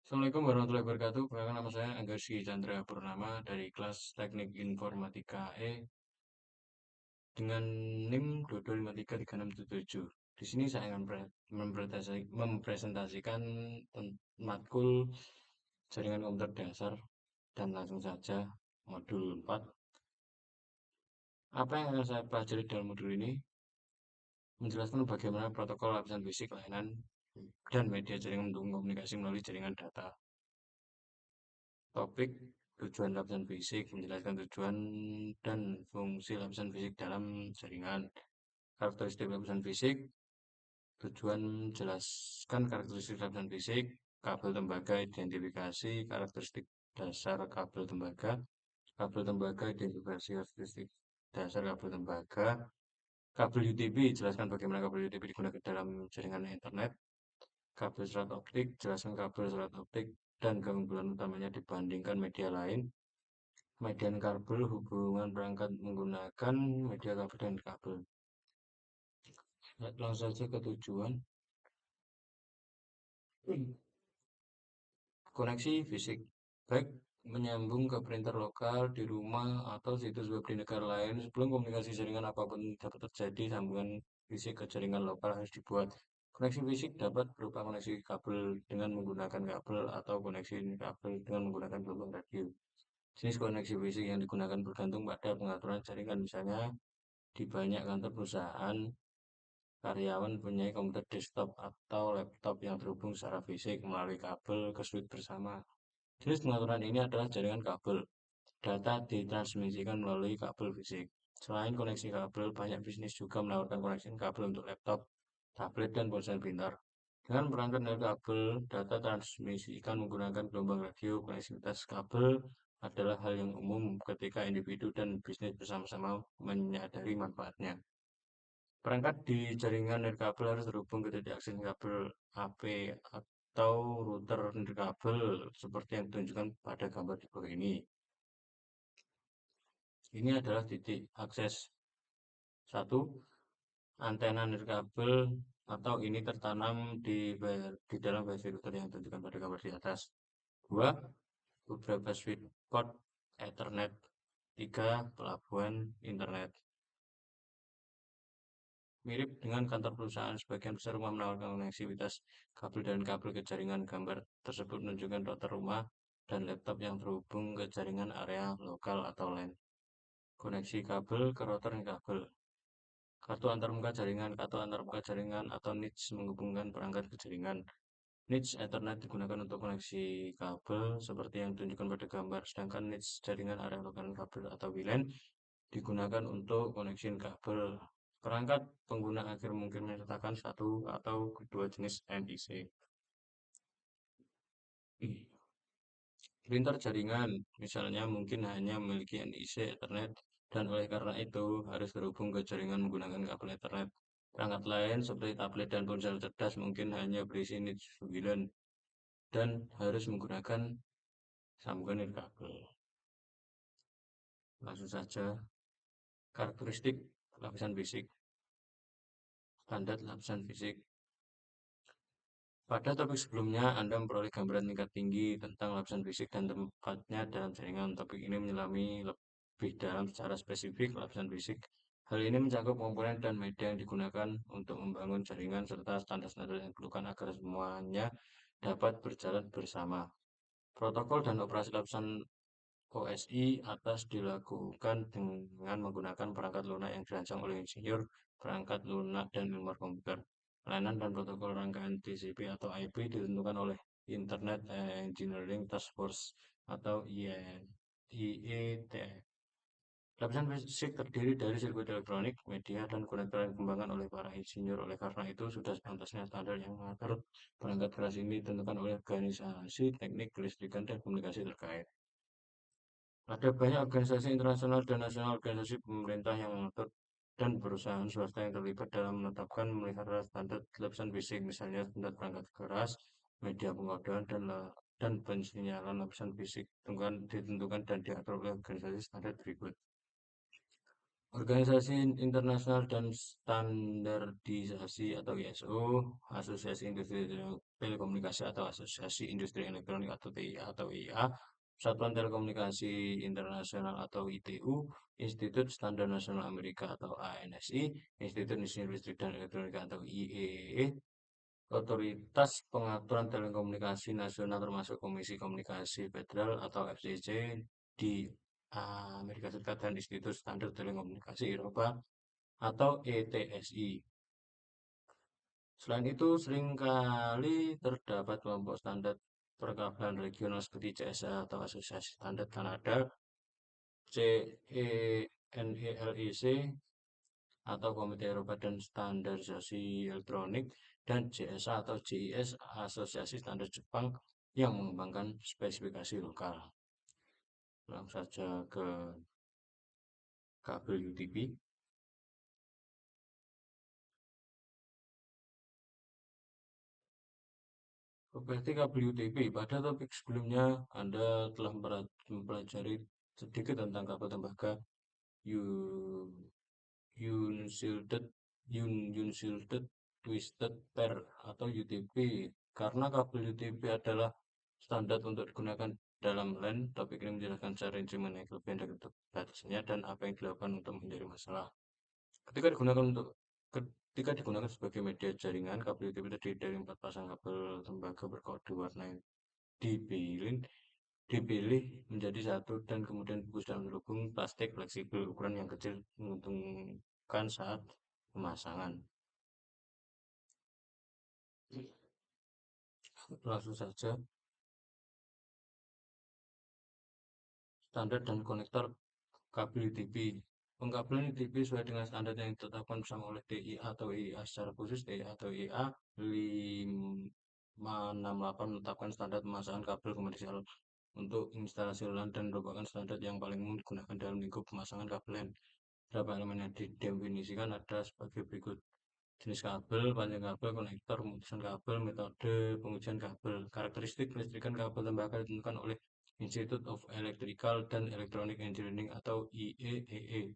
Assalamualaikum warahmatullahi wabarakatuh. Perkenalkan nama saya Angga Chandra Purnama dari kelas Teknik Informatika E dengan NIM 2253367. Di sini saya akan mempresentasikan matkul jaringan komputer dasar dan langsung saja modul 4. Apa yang akan saya pelajari dalam modul ini? Menjelaskan bagaimana protokol lapisan fisik, layanan, dan media jaringan mendukung komunikasi melalui jaringan data. Topik tujuan lapisan fisik, menjelaskan tujuan dan fungsi lapisan fisik dalam jaringan. Karakteristik lapisan fisik, tujuan menjelaskan karakteristik lapisan fisik, kabel tembaga, identifikasi, karakteristik dasar kabel tembaga, identifikasi karakteristik dasar kabel tembaga, kabel UTP, jelaskan bagaimana kabel UTP digunakan dalam jaringan internet, kabel serat optik, jelaskan kabel serat optik dan keunggulan utamanya dibandingkan media lain. Median kabel, hubungan perangkat menggunakan media kabel dan kabel. Langsung saja ke tujuan. Koneksi fisik, baik menyambung ke printer lokal di rumah atau situs web di negara lain. Sebelum komunikasi jaringan apapun dapat terjadi, sambungan fisik ke jaringan lokal harus dibuat. Koneksi fisik dapat berupa koneksi kabel dengan menggunakan kabel atau koneksi kabel dengan menggunakan gelombang radio. Jenis koneksi fisik yang digunakan bergantung pada pengaturan jaringan, misalnya di banyak kantor perusahaan, karyawan punya komputer desktop atau laptop yang terhubung secara fisik melalui kabel ke switch bersama. Jenis pengaturan ini adalah jaringan kabel. Data ditransmisikan melalui kabel fisik. Selain koneksi kabel, banyak bisnis juga menawarkan koneksi kabel untuk laptop, tablet, dan ponsel pintar. Dengan perangkat dari kabel, data transmisikan menggunakan gelombang radio. Koneksitas kabel adalah hal yang umum ketika individu dan bisnis bersama-sama menyadari manfaatnya. Perangkat di jaringan nirkabel harus terhubung ke titik akses kabel AP atau router nirkabel seperti yang ditunjukkan pada gambar di bawah ini. Ini adalah titik akses 1, antena nirkabel atau ini tertanam di dalam wifi router yang ditunjukkan pada gambar di atas. 2, beberapa switch port Ethernet. 3, pelabuhan internet. Mirip dengan kantor perusahaan, sebagian besar rumah menawarkan koneksivitas kabel dan kabel ke jaringan. Gambar tersebut menunjukkan router rumah dan laptop yang terhubung ke jaringan area lokal atau LAN. Koneksi kabel ke router dan kabel. Kartu antarmuka jaringan atau NIC menghubungkan perangkat ke jaringan. NIC Ethernet digunakan untuk koneksi kabel seperti yang ditunjukkan pada gambar, sedangkan NIC jaringan area lokal kabel atau WLAN digunakan untuk koneksi kabel. Perangkat pengguna akhir mungkin menyertakan satu atau kedua jenis NIC. Printer jaringan, misalnya mungkin hanya memiliki NIC Ethernet dan oleh karena itu harus terhubung ke jaringan menggunakan kabel Ethernet. Perangkat lain seperti tablet dan ponsel cerdas mungkin hanya berisi NIC 9 dan harus menggunakan sambungan nirkabel. Langsung saja, karakteristik lapisan fisik, standar lapisan fisik. Pada topik sebelumnya, Anda memperoleh gambaran tingkat tinggi tentang lapisan fisik dan tempatnya dalam jaringan. Topik ini menyelami lebih dalam secara spesifik lapisan fisik. Hal ini mencakup komponen dan media yang digunakan untuk membangun jaringan serta standar-standar yang diperlukan agar semuanya dapat berjalan bersama. Protokol dan operasi lapisan OSI atas dilakukan dengan menggunakan perangkat lunak yang dirancang oleh insinyur, perangkat lunak dan ilmuwan komputer. Layanan dan protokol rangkaian TCP atau IP ditentukan oleh Internet Engineering Task Force atau IETF. Lapisan fisik terdiri dari sirkuit elektronik, media, dan konektor yang dikembangkan oleh para insinyur. Oleh karena itu, sudah sepantasnya standar yang mengatur perangkat keras ini ditentukan oleh organisasi teknik kelistrikan dan komunikasi terkait. Ada banyak organisasi internasional dan nasional, organisasi pemerintah yang mengatur dan perusahaan swasta yang terlibat dalam menetapkan memelihara standar lapisan fisik, misalnya standar perangkat keras, media pengodean, dan pensinyalan lapisan fisik ditentukan dan diatur oleh organisasi standar berikut. Organisasi Internasional dan Standarisasi atau ISO, Asosiasi Industri Telekomunikasi atau Asosiasi Industri Elektronik atau TIA atau IA, Satuan Telekomunikasi Internasional atau ITU, Institut Standar Nasional Amerika atau ANSI, Institut Industri Listrik dan Elektronika atau IEEE, Otoritas Pengaturan Telekomunikasi Nasional termasuk Komisi Komunikasi Federal atau FCC di Amerika Serikat dan Institut Standar Telekomunikasi Eropa atau ETSI. Selain itu, seringkali terdapat kelompok standar perkabalan regional seperti CSA atau Asosiasi Standar Kanada, CENELEC atau Komite Eropa dan Standarisasi Elektronik, dan JSA atau JIS, Asosiasi Standar Jepang yang mengembangkan spesifikasi lokal. Langsung saja ke kabel UTP. Berarti kabel UTP, pada topik sebelumnya Anda telah mempelajari sedikit tentang kabel tembaga U- Unshielded, Unshielded Twisted Pair atau UTP. Karena kabel UTP adalah standar untuk digunakan dalam LAN, topik ini menjelaskan secara rinci mengenai kelebihan dan keterbatasannya dan apa yang dilakukan untuk menghindari masalah. Ketika digunakan untuk Ketika digunakan sebagai media jaringan, kabel UTP terdiri dari 4 pasang kabel tembaga berkode warna yang dipilih dipilih menjadi satu dan kemudian dibungkus dalam terhubung plastik fleksibel ukuran yang kecil menguntungkan saat pemasangan. Langsung saja, standar dan konektor kabel UTP. Pengkabelan UTP sesuai dengan standar yang ditetapkan bersama oleh TIA atau IIA secara khusus. TIA atau IIA 568 menetapkan standar pemasangan kabel komersial untuk instalasi LAN dan merupakan standar yang paling umum digunakan dalam lingkup pemasangan kabel LAN. Beberapa elemen yang didefinisikan ada sebagai berikut: jenis kabel, panjang kabel, konektor, pemutusan kabel, metode pengujian kabel. Karakteristik kelistrikan kabel tembaga ditentukan oleh Institute of Electrical dan Electronic Engineering atau IEEE.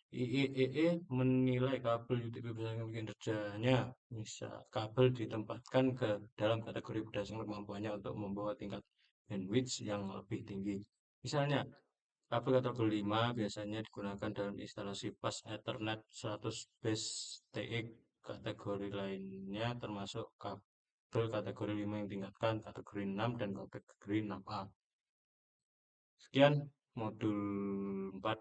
IEEE menilai kabel UTP berdasarkan kinerjanya. Misal, kabel ditempatkan ke dalam kategori berdasarkan kemampuannya untuk membawa tingkat bandwidth yang lebih tinggi. Misalnya, kabel kategori 5 biasanya digunakan dalam instalasi pas Ethernet 100 base TX. Kategori lainnya termasuk kabel kategori 5 yang tingkatkan, kategori 6 dan kategori 6A. Sekian modul 4.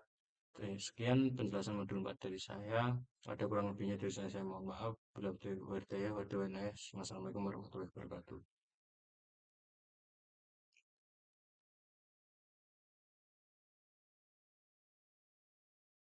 Sekian penjelasan modul 4 dari saya. Ada kurang lebihnya dari saya mohon maaf. Bila betul berdaya, wassalamualaikum warahmatullahi wabarakatuh.